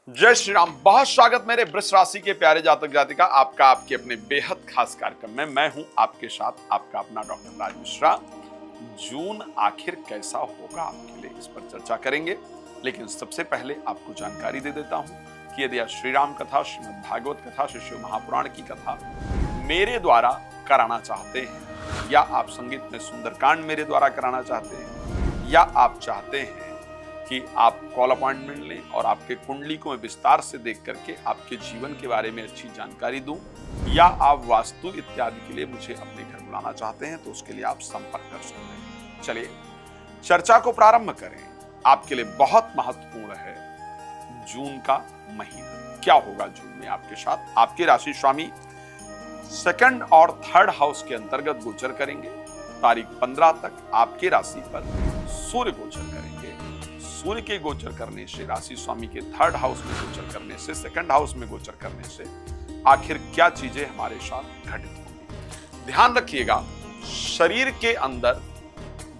जय श्री राम। बहुत स्वागत मेरे वृष राशि के प्यारे जातक जातिका, आपका आपके अपने बेहद खास कार्यक्रम में। मैं हूं आपके साथ आपका अपना डॉक्टर राज मिश्रा। जून आखिर कैसा होगा आपके लिए, इस पर चर्चा करेंगे। लेकिन सबसे पहले आपको जानकारी दे देता हूं कि यदि आप श्री राम कथा, श्रीमद् भागवत कथा, श्री शिव महापुराण की कथा मेरे द्वारा कराना चाहते हैं, या आप संगीत में सुंदरकांड मेरे द्वारा कराना चाहते हैं, या आप चाहते हैं कि आप कॉल अपॉइंटमेंट लें और आपके कुंडली को मैं विस्तार से देख करके आपके जीवन के बारे में अच्छी जानकारी दूं, या आप वास्तु इत्यादि के लिए मुझे अपने घर बुलाना चाहते हैं, तो उसके लिए आप संपर्क कर सकते हैं। चलिए चर्चा को प्रारंभ करें। आपके लिए बहुत महत्वपूर्ण है जून का महीना। क्या होगा जून में आपके साथ? आपके राशि स्वामी सेकंड और थर्ड हाउस के अंतर्गत गोचर करेंगे। तारीख 15 तक आपके राशि पर सूर्य गोचर करेंगे। सूर्य के गोचर करने से, राशि स्वामी के थर्ड हाउस में गोचर करने से, सेकंड हाउस में गोचर करने से आखिर क्या चीजें हमारे साथ घटित होंगी? ध्यान रखिएगा, शरीर के अंदर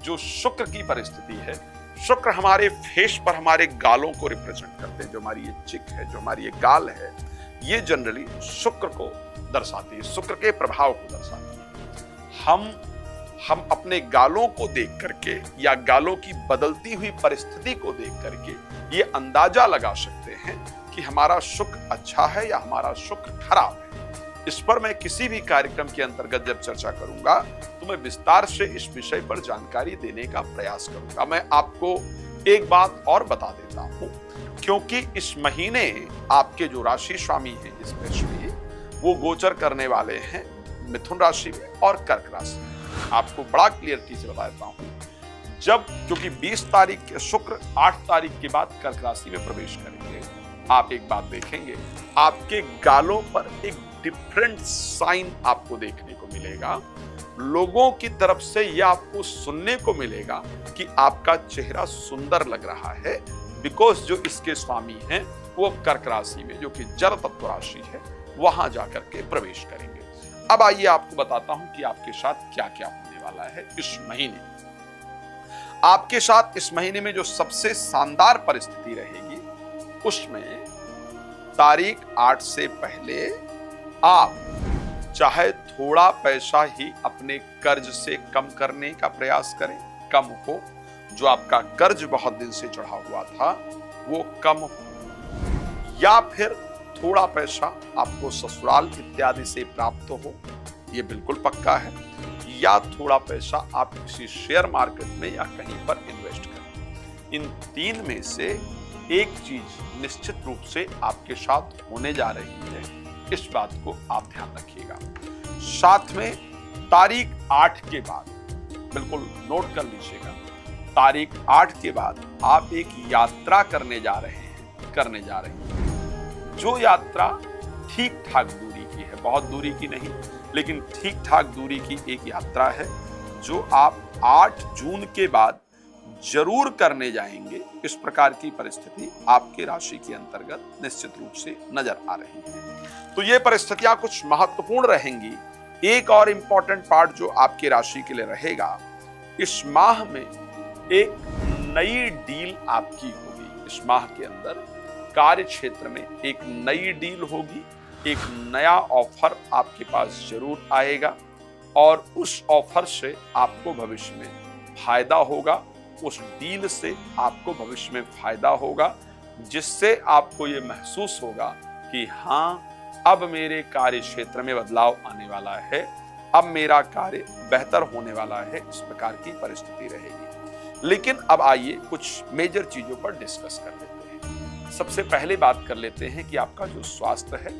जो शुक्र की परिस्थिति है, शुक्र हमारे फेस पर हमारे गालों को रिप्रेजेंट करते हैं। जो हमारी ये चिक है, जो हमारी ये गाल है, ये जनरली शुक्र को दर्शाती है, शुक्र के प्रभाव को दर्शाती है। हम अपने गालों को देख करके या गालों की बदलती हुई परिस्थिति को देख करके ये अंदाजा लगा सकते हैं कि हमारा शुक्र अच्छा है या हमारा शुक्र खराब है। इस पर मैं किसी भी कार्यक्रम के अंतर्गत जब चर्चा करूंगा तो मैं विस्तार से इस विषय पर जानकारी देने का प्रयास करूंगा। मैं आपको एक बात और बता देता हूं, क्योंकि इस महीने आपके जो राशि स्वामी हैं स्पेशली, वो गोचर करने वाले हैं मिथुन राशि में और कर्क राशि में। आपको बड़ा क्लियरिटी से बता देता हूं, जब क्योंकि 20 तारीख के शुक्र 8 तारीख के बाद कर्क राशि में प्रवेश करेंगे, आप एक बात देखेंगे, आपके गालों पर एक डिफरेंट साइन आपको देखने को मिलेगा। लोगों की तरफ से यह आपको सुनने को मिलेगा कि आपका चेहरा सुंदर लग रहा है, बिकॉज जो इसके स्वामी हैं वो कर्क राशि में, जो कि जल तत्व राशि है, वहां जाकर के प्रवेश करेंगे। अब आइए आपको बताता हूं कि आपके साथ क्या क्या होने वाला है इस महीने। आपके साथ इस महीने में जो सबसे शानदार परिस्थिति रहेगी, उसमें तारीख 8 से पहले आप चाहे थोड़ा पैसा ही अपने कर्ज से कम करने का प्रयास करें, कम हो। जो आपका कर्ज बहुत दिन से चढ़ा हुआ था वो कम हो, या फिर थोड़ा पैसा आपको ससुराल इत्यादि से प्राप्त हो, ये बिल्कुल पक्का है, या थोड़ा पैसा आप किसी शेयर मार्केट में या कहीं पर इन्वेस्ट करें। इन तीन में से एक चीज निश्चित रूप से आपके साथ होने जा रही है, इस बात को आप ध्यान रखिएगा। साथ में तारीख 8 के बाद, बिल्कुल नोट कर लीजिएगा, तारीख 8 के बाद आप एक यात्रा करने जा रहे हैं। जो यात्रा ठीक ठाक दूरी की है, बहुत दूरी की नहीं, लेकिन ठीक ठाक दूरी की एक यात्रा है, जो आप 8 जून के बाद जरूर करने जाएंगे। इस प्रकार की परिस्थिति आपके राशि के अंतर्गत निश्चित रूप से नजर आ रही है। तो ये परिस्थितियां कुछ महत्वपूर्ण रहेंगी। एक और इंपॉर्टेंट पार्ट जो आपके राशि के लिए रहेगा, इस माह में एक नई डील आपकी होगी। इस माह के अंदर कार्य क्षेत्र में एक नई डील होगी, एक नया ऑफर आपके पास जरूर आएगा, और उस ऑफर से आपको भविष्य में फायदा होगा। उस डील से आपको भविष्य में फायदा होगा, जिससे आपको ये महसूस होगा कि हाँ, अब मेरे कार्य क्षेत्र में बदलाव आने वाला है, अब मेरा कार्य बेहतर होने वाला है। इस प्रकार की परिस्थिति रहेगी। लेकिन अब आइए कुछ मेजर चीजों पर डिस्कस कर लेते हैं। सबसे पहले बात कर लेते हैं कि आपका जो स्वास्थ्य है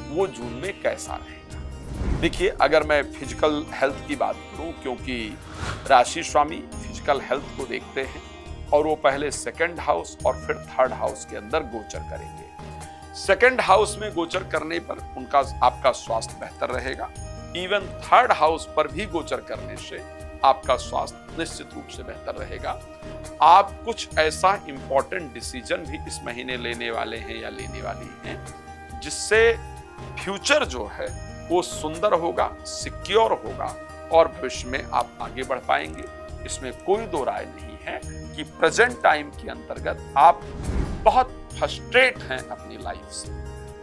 वो जून में कैसा रहेगा। देखिए, अगर मैं फिजिकल हेल्थ की बात करूं, क्योंकि राशि स्वामी फिजिकल हेल्थ को देखते हैं, और वो पहले सेकंड हाउस और फिर थर्ड हाउस के अंदर गोचर करेंगे। सेकंड हाउस में गोचर करने पर आपका स्वास्थ्य बेहतर रहेगा। इवन थर्ड हाउस पर भी गोचर करने से आपका स्वास्थ्य निश्चित रूप से बेहतर रहेगा। आप कुछ ऐसा इंपॉर्टेंट डिसीजन भी इस महीने लेने वाले हैं या लेने वाली हैं, जिससे फ्यूचर जो है वो सुंदर होगा, सिक्योर होगा, और भविष्य में आप आगे बढ़ पाएंगे। इसमें कोई दो राय नहीं है कि प्रेजेंट टाइम के अंतर्गत आप बहुत फ्रस्ट्रेट हैं अपनी लाइफ से।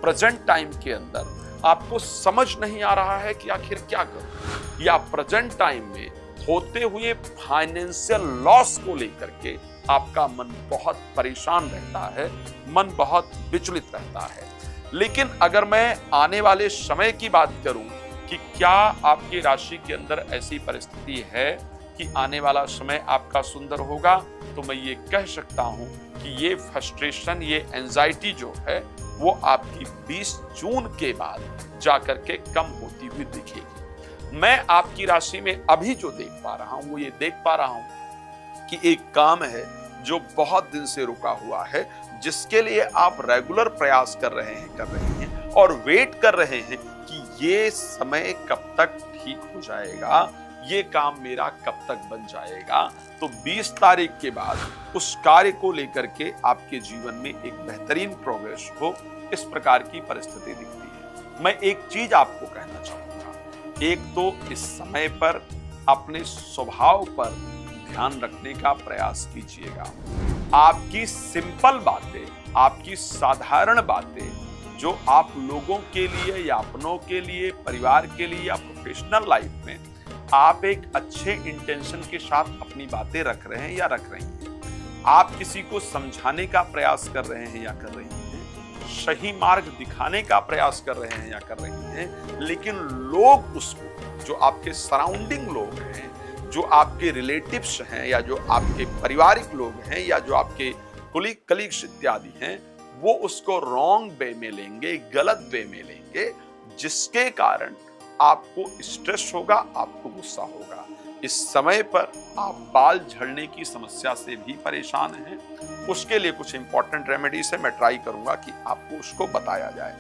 प्रेजेंट टाइम के अंदर आपको समझ नहीं आ रहा है कि आखिर क्या करूं, या प्रेजेंट टाइम में होते हुए फाइनेंशियल लॉस को लेकर के आपका मन बहुत परेशान रहता है, मन बहुत विचलित रहता है। लेकिन अगर मैं आने वाले समय की बात करूं कि क्या आपकी राशि के अंदर ऐसी परिस्थिति है कि आने वाला समय आपका सुंदर होगा, तो मैं ये कह सकता हूं कि ये फ्रस्ट्रेशन, ये एंजाइटी जो है वो आपकी 20 जून के बाद जाकर के कम होती हुई दिखेगी। मैं आपकी राशि में अभी जो देख पा रहा हूं वो ये देख पा रहा हूं कि एक काम है जो बहुत दिन से रुका हुआ है, जिसके लिए आप रेगुलर प्रयास कर रहे हैं और वेट कर रहे हैं कि ये समय कब तक ठीक हो जाएगा, ये काम मेरा कब तक बन जाएगा। तो 20 तारीख के बाद उस कार्य को लेकर के आपके जीवन में एक बेहतरीन प्रोग्रेस हो, इस प्रकार की परिस्थिति दिखती है। मैं एक चीज आपको कहना चाहूंगा, एक तो इस समय पर अपने स्वभाव पर ध्यान रखने का प्रयास कीजिएगा। आपकी सिंपल बातें, आपकी साधारण बातें जो आप लोगों के लिए या अपनों के लिए, परिवार के लिए या प्रोफेशनल लाइफ में आप एक अच्छे इंटेंशन के साथ अपनी बातें रख रहे हैं या रख रही हैं, आप किसी को समझाने का प्रयास कर रहे हैं या कर रही हैं, सही मार्ग दिखाने का प्रयास कर रहे हैं या कर रही हैं, लेकिन लोग उसको, जो आपके सराउंडिंग लोग हैं, जो आपके रिलेटिव्स हैं या जो आपके पारिवारिक लोग हैं या जो आपके कलीग्स इत्यादि हैं, वो उसको रॉन्ग वे में लेंगे, गलत वे में लेंगे, जिसके कारण आपको स्ट्रेस होगा, आपको गुस्सा होगा। इस समय पर आप बाल झड़ने की समस्या से भी परेशान हैं, उसके लिए कुछ इंपॉर्टेंट रेमेडीज है, मैं ट्राई करूंगा कि आपको उसको बताया जाए।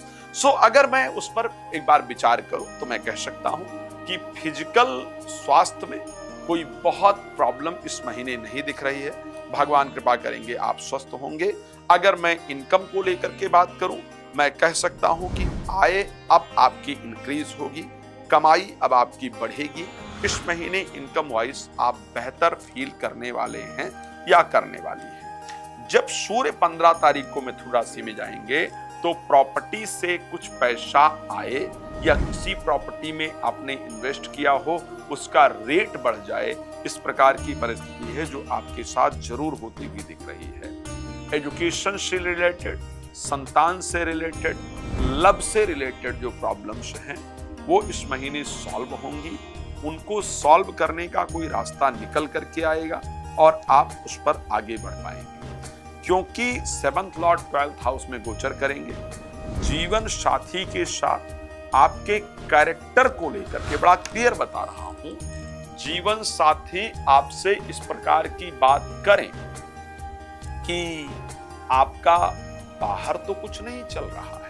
अगर मैं उस पर एक बार विचार करूं तो मैं कह सकता हूं कि फिजिकल स्वास्थ्य में कोई बहुत प्रॉब्लम इस महीने नहीं दिख रही है, भगवान कृपा करेंगे आप स्वस्थ होंगे। अगर मैं इनकम को लेकर के बात करूं, मैं कह सकता हूं कि आय अब आपकी इंक्रीज होगी, कमाई अब आपकी बढ़ेगी। इस महीने इनकम वाइज आप बेहतर फील करने वाले हैं या करने वाली हैं। जब सूर्य 15 तारीख को मिथुन राशि में जाएंगे तो प्रॉपर्टी से कुछ पैसा आए या किसी प्रॉपर्टी में आपने इन्वेस्ट किया हो उसका रेट बढ़ जाए, इस प्रकार की परिस्थिति है जो आपके साथ जरूर होती हुई दिख रही है। एजुकेशन से रिलेटेड, संतान से रिलेटेड, लव से रिलेटेड जो प्रॉब्लम्स हैं वो इस महीने सॉल्व होंगी। उनको सॉल्व करने का कोई रास्ता निकल करके आएगा और आप उस पर आगे बढ़ पाएंगे, क्योंकि 7th लॉर्ड 12th हाउस में गोचर करेंगे। जीवन साथी के साथ आपके कैरेक्टर को लेकर के बड़ा क्लियर बता रहा हूं, जीवन साथी आपसे इस प्रकार की बात करें कि आपका बाहर तो कुछ नहीं चल रहा है,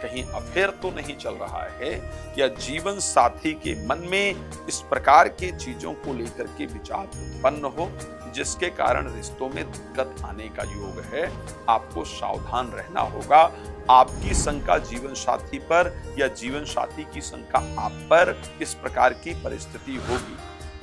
कहीं अफेयर तो नहीं चल रहा है, या जीवन साथी के मन में इस प्रकार के चीजों को लेकर के विचार उत्पन्न हो जिसके कारण रिश्तों में दिक्कत आने का योग है। आपको सावधान रहना होगा। आपकी शंका जीवन साथी पर या जीवन साथी की शंका आप पर, इस प्रकार की परिस्थिति होगी।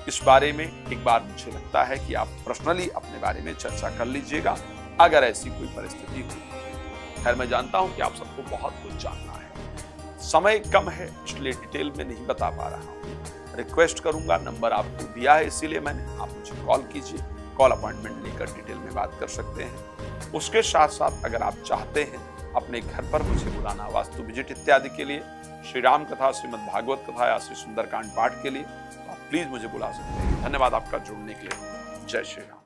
इस बारे में एक बार मुझे लगता है कि आप पर्सनली अपने बारे में चर्चा कर लीजिएगा अगर ऐसी कोई परिस्थिति हो। खैर, मैं जानता हूं कि आप सबको बहुत कुछ जानना है, समय कम है इसलिए डिटेल में नहीं बता पा रहा हूं। रिक्वेस्ट करूंगा, नंबर आपको दिया है इसीलिए मैंने, आप मुझे कॉल कीजिए, कॉल अपॉइंटमेंट लेकर डिटेल में बात कर सकते हैं। उसके साथ साथ अगर आप चाहते हैं अपने घर पर मुझे बुलाना वास्तु विजिट इत्यादि के लिए, श्री राम कथा, श्रीमद् भागवत कथा या श्री सुंदरकांड पाठ के लिए, तो आप प्लीज मुझे बुला सकते हैं। धन्यवाद आपका जुड़ने के लिए। जय श्री राम।